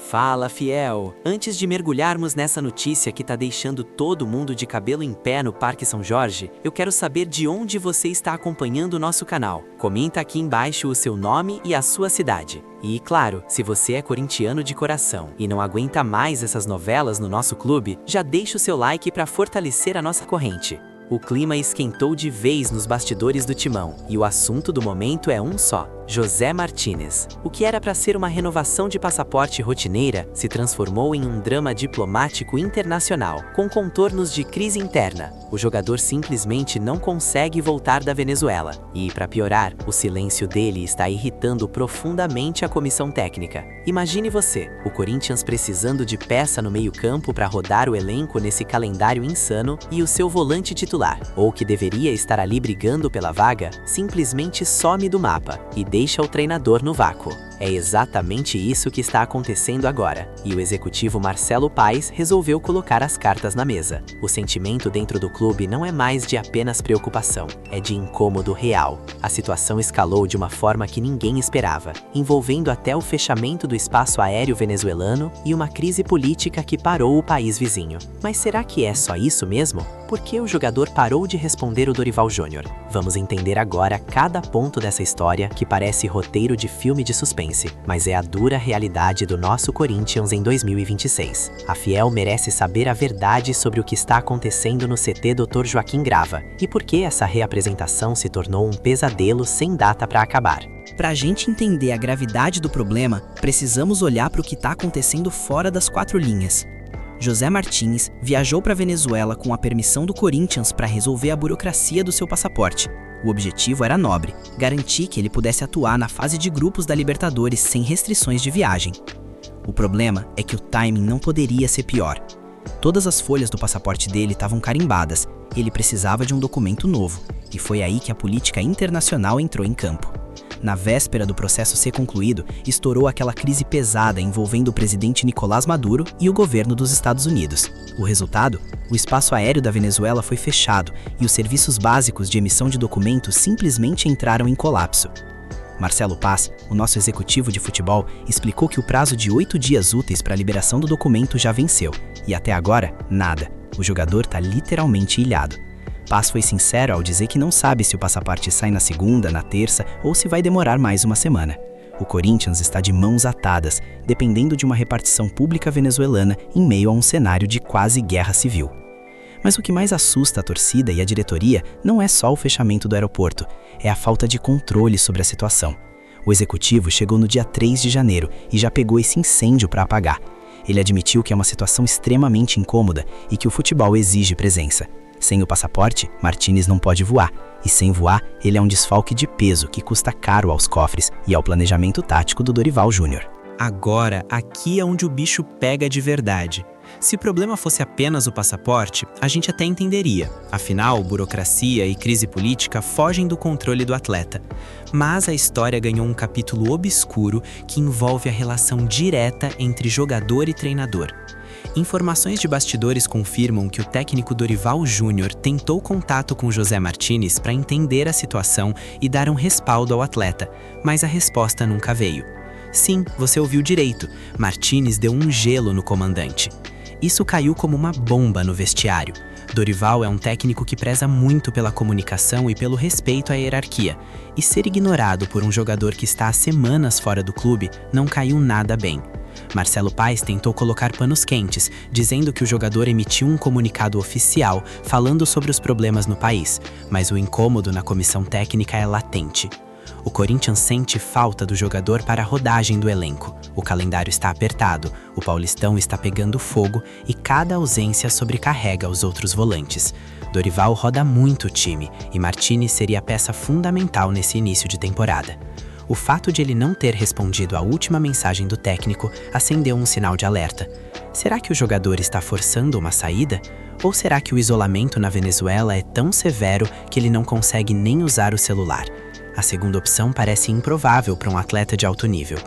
Fala, fiel! Antes de mergulharmos nessa notícia que tá deixando todo mundo de cabelo em pé no Parque São Jorge, eu quero saber de onde você está acompanhando o nosso canal. Comenta aqui embaixo o seu nome e a sua cidade. E, claro, se você é corintiano de coração e não aguenta mais essas novelas no nosso clube, já deixa o seu like para fortalecer a nossa corrente. O clima esquentou de vez nos bastidores do Timão, e o assunto do momento é um só: José Martínez. O que era para ser uma renovação de passaporte rotineira se transformou em um drama diplomático internacional, com contornos de crise interna. O jogador simplesmente não consegue voltar da Venezuela. E, para piorar, o silêncio dele está irritando profundamente a comissão técnica. Imagine você, o Corinthians precisando de peça no meio-campo para rodar o elenco nesse calendário insano, e o seu volante titular, ou que deveria estar ali brigando pela vaga, simplesmente some do mapa e deixa o treinador no vácuo. É exatamente isso que está acontecendo agora, e o executivo Marcelo Paes resolveu colocar as cartas na mesa. O sentimento dentro do clube não é mais de apenas preocupação, é de incômodo real. A situação escalou de uma forma que ninguém esperava, envolvendo até o fechamento do espaço aéreo venezuelano e uma crise política que parou o país vizinho. Mas será que é só isso mesmo? Por que o jogador parou de responder o Dorival Júnior? Vamos entender agora cada ponto dessa história que parece roteiro de filme de suspense, mas é a dura realidade do nosso Corinthians em 2026. A fiel merece saber a verdade sobre o que está acontecendo no CT Dr. Joaquim Grava e por que essa reapresentação se tornou um pesadelo sem data para acabar. Para a gente entender a gravidade do problema, precisamos olhar para o que está acontecendo fora das quatro linhas. José Martínez viajou para a Venezuela com a permissão do Corinthians para resolver a burocracia do seu passaporte. O objetivo era nobre: garantir que ele pudesse atuar na fase de grupos da Libertadores sem restrições de viagem. O problema é que o timing não poderia ser pior. Todas as folhas do passaporte dele estavam carimbadas, ele precisava de um documento novo, e foi aí que a política internacional entrou em campo. Na véspera do processo ser concluído, estourou aquela crise pesada envolvendo o presidente Nicolás Maduro e o governo dos Estados Unidos. O resultado? O espaço aéreo da Venezuela foi fechado e os serviços básicos de emissão de documentos simplesmente entraram em colapso. Marcelo Paes, o nosso executivo de futebol, explicou que o prazo de 8 dias úteis para a liberação do documento já venceu, e até agora, nada. O jogador está literalmente ilhado. Paes foi sincero ao dizer que não sabe se o passaporte sai na segunda, na terça ou se vai demorar mais uma semana. O Corinthians está de mãos atadas, dependendo de uma repartição pública venezuelana em meio a um cenário de quase guerra civil. Mas o que mais assusta a torcida e a diretoria não é só o fechamento do aeroporto, é a falta de controle sobre a situação. O executivo chegou no dia 3 de janeiro e já pegou esse incêndio para apagar. Ele admitiu que é uma situação extremamente incômoda e que o futebol exige presença. Sem o passaporte, Martínez não pode voar, e sem voar, ele é um desfalque de peso que custa caro aos cofres e ao planejamento tático do Dorival Júnior. Agora, aqui é onde o bicho pega de verdade. Se o problema fosse apenas o passaporte, a gente até entenderia. Afinal, burocracia e crise política fogem do controle do atleta. Mas a história ganhou um capítulo obscuro que envolve a relação direta entre jogador e treinador. Informações de bastidores confirmam que o técnico Dorival Júnior tentou contato com José Martínez para entender a situação e dar um respaldo ao atleta, mas a resposta nunca veio. Sim, você ouviu direito, Martínez deu um gelo no comandante. Isso caiu como uma bomba no vestiário. Dorival é um técnico que preza muito pela comunicação e pelo respeito à hierarquia, e ser ignorado por um jogador que está há semanas fora do clube não caiu nada bem. Marcelo Paes tentou colocar panos quentes, dizendo que o jogador emitiu um comunicado oficial falando sobre os problemas no país, mas o incômodo na comissão técnica é latente. O Corinthians sente falta do jogador para a rodagem do elenco. O calendário está apertado, o Paulistão está pegando fogo e cada ausência sobrecarrega os outros volantes. Dorival roda muito o time e Martínez seria a peça fundamental nesse início de temporada. O fato de ele não ter respondido à última mensagem do técnico acendeu um sinal de alerta. Será que o jogador está forçando uma saída? Ou será que o isolamento na Venezuela é tão severo que ele não consegue nem usar o celular? A segunda opção parece improvável para um atleta de alto nível.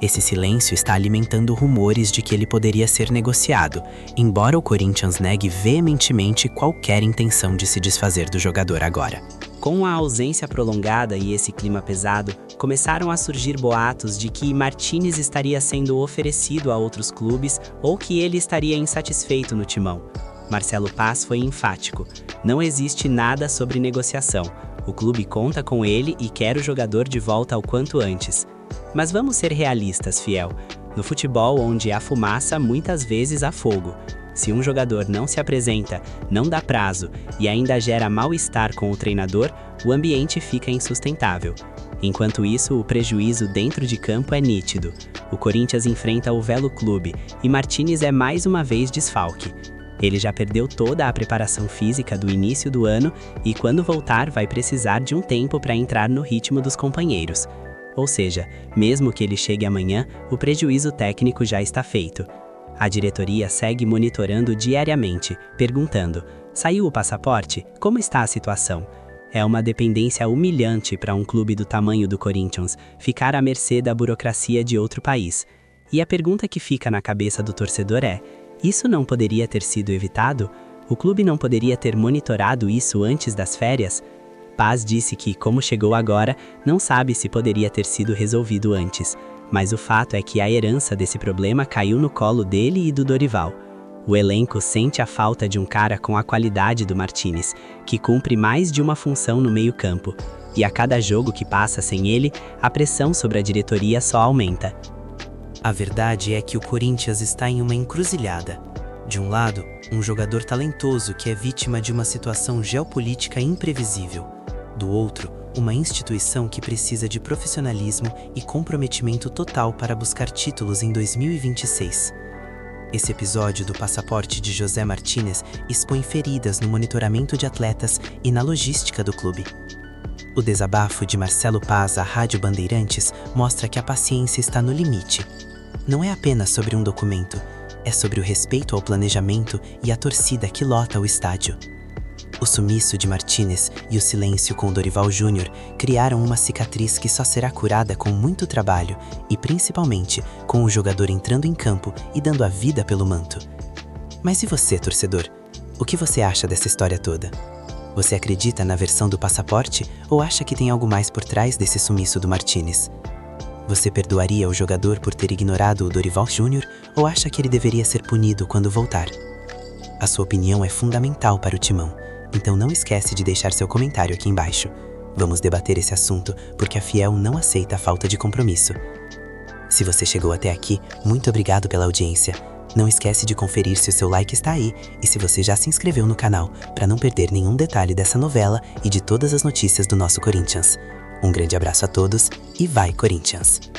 Esse silêncio está alimentando rumores de que ele poderia ser negociado, embora o Corinthians negue veementemente qualquer intenção de se desfazer do jogador agora. Com a ausência prolongada e esse clima pesado, começaram a surgir boatos de que Martínez estaria sendo oferecido a outros clubes ou que ele estaria insatisfeito no timão. Marcelo Paz foi enfático: não existe nada sobre negociação. O clube conta com ele e quer o jogador de volta o quanto antes. Mas vamos ser realistas, fiel. No futebol, onde há fumaça, muitas vezes há fogo. Se um jogador não se apresenta, não dá prazo e ainda gera mal-estar com o treinador, o ambiente fica insustentável. Enquanto isso, o prejuízo dentro de campo é nítido. O Corinthians enfrenta o Velo Clube e Martínez é mais uma vez desfalque. Ele já perdeu toda a preparação física do início do ano e quando voltar vai precisar de um tempo para entrar no ritmo dos companheiros. Ou seja, mesmo que ele chegue amanhã, o prejuízo técnico já está feito. A diretoria segue monitorando diariamente, perguntando: saiu o passaporte? Como está a situação? É uma dependência humilhante para um clube do tamanho do Corinthians ficar à mercê da burocracia de outro país. E a pergunta que fica na cabeça do torcedor é: isso não poderia ter sido evitado? O clube não poderia ter monitorado isso antes das férias? Paz disse que, como chegou agora, não sabe se poderia ter sido resolvido antes. Mas o fato é que a herança desse problema caiu no colo dele e do Dorival. O elenco sente a falta de um cara com a qualidade do Martínez, que cumpre mais de uma função no meio-campo. E a cada jogo que passa sem ele, a pressão sobre a diretoria só aumenta. A verdade é que o Corinthians está em uma encruzilhada. De um lado, um jogador talentoso que é vítima de uma situação geopolítica imprevisível. Do outro, uma instituição que precisa de profissionalismo e comprometimento total para buscar títulos em 2026. Esse episódio do passaporte de José Martínez expõe feridas no monitoramento de atletas e na logística do clube. O desabafo de Marcelo Paz à Rádio Bandeirantes mostra que a paciência está no limite. Não é apenas sobre um documento, é sobre o respeito ao planejamento e à torcida que lota o estádio. O sumiço de Martínez e o silêncio com Dorival Júnior criaram uma cicatriz que só será curada com muito trabalho e, principalmente, com o jogador entrando em campo e dando a vida pelo manto. Mas e você, torcedor? O que você acha dessa história toda? Você acredita na versão do passaporte ou acha que tem algo mais por trás desse sumiço do Martínez? Você perdoaria o jogador por ter ignorado o Dorival Júnior ou acha que ele deveria ser punido quando voltar? A sua opinião é fundamental para o timão. Então não esquece de deixar seu comentário aqui embaixo. Vamos debater esse assunto porque a Fiel não aceita a falta de compromisso. Se você chegou até aqui, muito obrigado pela audiência. Não esquece de conferir se o seu like está aí e se você já se inscreveu no canal para não perder nenhum detalhe dessa novela e de todas as notícias do nosso Corinthians. Um grande abraço a todos e vai Corinthians!